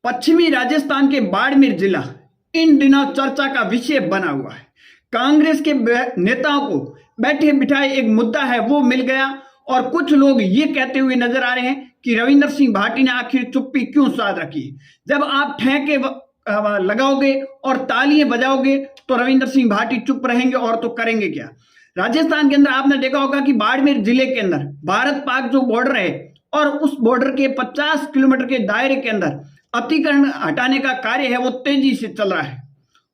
पश्चिमी राजस्थान के बाड़मेर जिला इन दिनों चर्चा का विषय बना हुआ है। कांग्रेस के नेताओं को बैठे बिठाए एक मुद्दा है वो मिल गया और कुछ लोग ये कहते हुए नजर आ रहे हैं कि रविंदर सिंह भाटी ने आखिर चुप्पी क्यों साध रखी। जब आप ठेके लगाओगे और तालियां बजाओगे तो रविंदर सिंह भाटी चुप रहेंगे और तो करेंगे क्या। राजस्थान के अंदर आपने देखा होगा कि बाड़मेर जिले के अंदर भारत पाक जो बॉर्डर है और उस बॉर्डर के 50 किलोमीटर के दायरे के अंदर अतिक्रमण हटाने का कार्य है वो तेजी से चल रहा है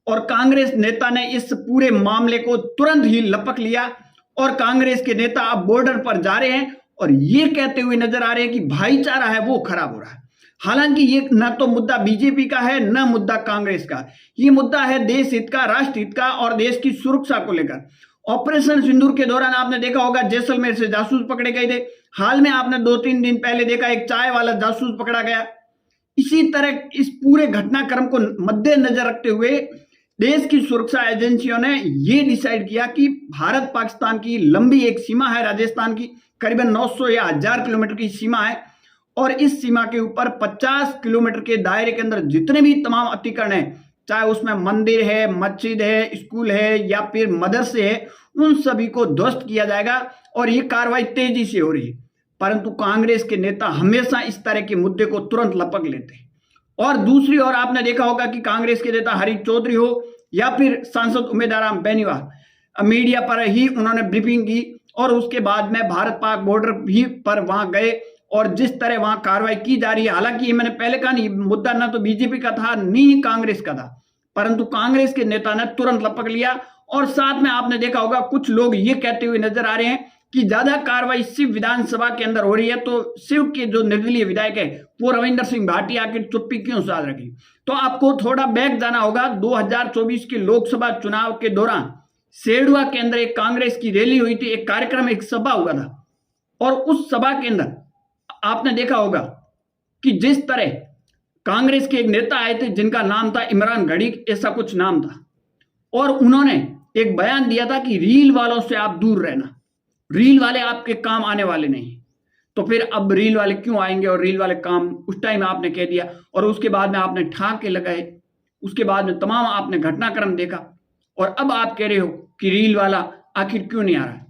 और कांग्रेस नेता ने इस पूरे मामले को तुरंत ही लपक लिया और कांग्रेस के नेता अब बॉर्डर पर जा रहे हैं और ये कहते हुए नजर आ रहे हैं कि भाईचारा है वो खराब हो रहा है। हालांकि ये न तो मुद्दा बीजेपी का है न मुद्दा कांग्रेस का, ये मुद्दा है देश हित का, राष्ट्र हित का और देश की सुरक्षा को लेकर। ऑपरेशन सिंदूर के दौरान आपने देखा होगा जैसलमेर से जासूस पकड़े गए थे। हाल में आपने 2-3 दिन पहले देखा एक चाय वाला जासूस पकड़ा गया। इसी तरह इस पूरे घटनाक्रम को मद्देनजर रखते हुए देश की सुरक्षा एजेंसियों ने यह डिसाइड किया कि भारत पाकिस्तान की लंबी एक सीमा है, राजस्थान की करीबन 900 या 1000 किलोमीटर की सीमा है और इस सीमा के ऊपर 50 किलोमीटर के दायरे के अंदर जितने भी तमाम अतिक्रमण है, चाहे उसमें मंदिर है, मस्जिद है, स्कूल है या फिर मदरसे है, उन सभी को ध्वस्त किया जाएगा और ये कार्रवाई तेजी से हो रही है। परंतु कांग्रेस के नेता हमेशा इस तरह के मुद्दे को तुरंत लपक लेते हैं। और दूसरी ओर आपने देखा होगा कि कांग्रेस के नेता हरीश चौधरी हो या फिर सांसद उमेदवार बेनीवाल मीडिया पर ही उन्होंने ब्रीफिंग की और उसके बाद में भारत पाक बॉर्डर भी पर वहां गए और जिस तरह वहां कार्रवाई की जा रही है, हालांकि ये मैंने पहले कहा नहीं, मुद्दा ना तो बीजेपी का था नहीं ही कांग्रेस का था, परंतु कांग्रेस के नेता ने तुरंत लपक लिया। और साथ में आपने देखा होगा कुछ लोग ये कहते हुए नजर आ रहे हैं कि ज्यादा कार्रवाई शिव विधानसभा के अंदर हो रही है तो शिव के जो निर्दलीय विधायक है वो रविंदर सिंह भाटी आखिर चुप्पी क्यों साध रखी। तो आपको थोड़ा बैक जाना होगा। 2024 के लोकसभा चुनाव के दौरान सेडुआ के अंदर एक कांग्रेस की रैली हुई थी, एक कार्यक्रम, एक सभा हुआ था और उस सभा के अंदर आपने देखा होगा कि जिस तरह कांग्रेस के एक नेता आए थे जिनका नाम था इमरान घड़ी, ऐसा कुछ नाम था, और उन्होंने एक बयान दिया था कि रील वालों से आप दूर रहना, रील वाले आपके काम आने वाले नहीं। तो फिर अब रील वाले क्यों आएंगे और रील वाले काम उस टाइम आपने कह दिया और उसके बाद में आपने ठाके लगाए, उसके बाद में तमाम आपने घटनाक्रम देखा और अब आप कह रहे हो कि रील वाला आखिर क्यों नहीं आ रहा है।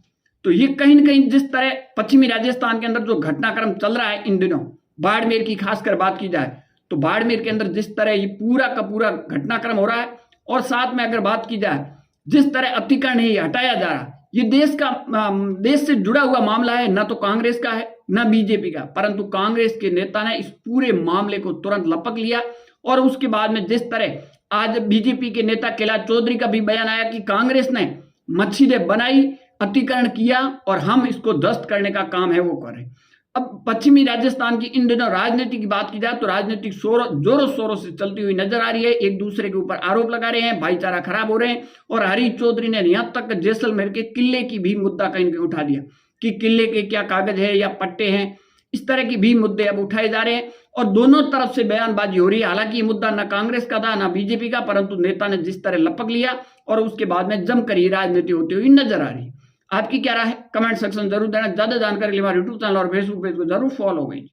तो ये कहीं ना कहीं जिस तरह पश्चिमी राजस्थान के अंदर जो घटनाक्रम चल रहा है इन दिनों, बाड़मेर की खासकर बात की जाए तो बाड़मेर के अंदर जिस तरह ये पूरा का पूरा घटनाक्रम हो रहा है और साथ में अगर बात की जाए जिस तरह अतिक्रमण है हटाया जा रहा है, ये देश से जुड़ा हुआ मामला है, ना तो कांग्रेस का है ना बीजेपी का, परंतु कांग्रेस के नेता ने इस पूरे मामले को तुरंत लपक लिया। और उसके बाद में जिस तरह आज बीजेपी के नेता कैलाश चौधरी का भी बयान आया कि कांग्रेस ने मस्जिदें बनाई, अतिक्रमण किया और हम इसको ध्वस्त करने का काम है वो करें। अब पश्चिमी राजस्थान की इन दिनों राजनीति की बात की जाए तो राजनीतिक जोरों शोरों से चलती हुई नजर आ रही है। एक दूसरे के ऊपर आरोप लगा रहे हैं, भाईचारा खराब हो रहे हैं और हरीश चौधरी ने यहां तक जैसलमेर के किले की भी मुद्दा कहीं उठा दिया कि किले के क्या कागज है या पट्टे हैं, इस तरह की भी मुद्दे अब उठाए जा रहे हैं और दोनों तरफ से बयानबाजी हो रही है। हालांकि ये मुद्दा ना कांग्रेस का था ना बीजेपी का, परंतु नेता ने जिस तरह लपक लिया और उसके बाद में जमकर ये राजनीति होती हुई नजर आ रही है। आपकी क्या राय है कमेंट सेक्शन जरूर देना। ज्यादा जानकारी के लिए हमारे यूट्यूब चैनल और फेसबुक पेज को जरूर फॉलो करें।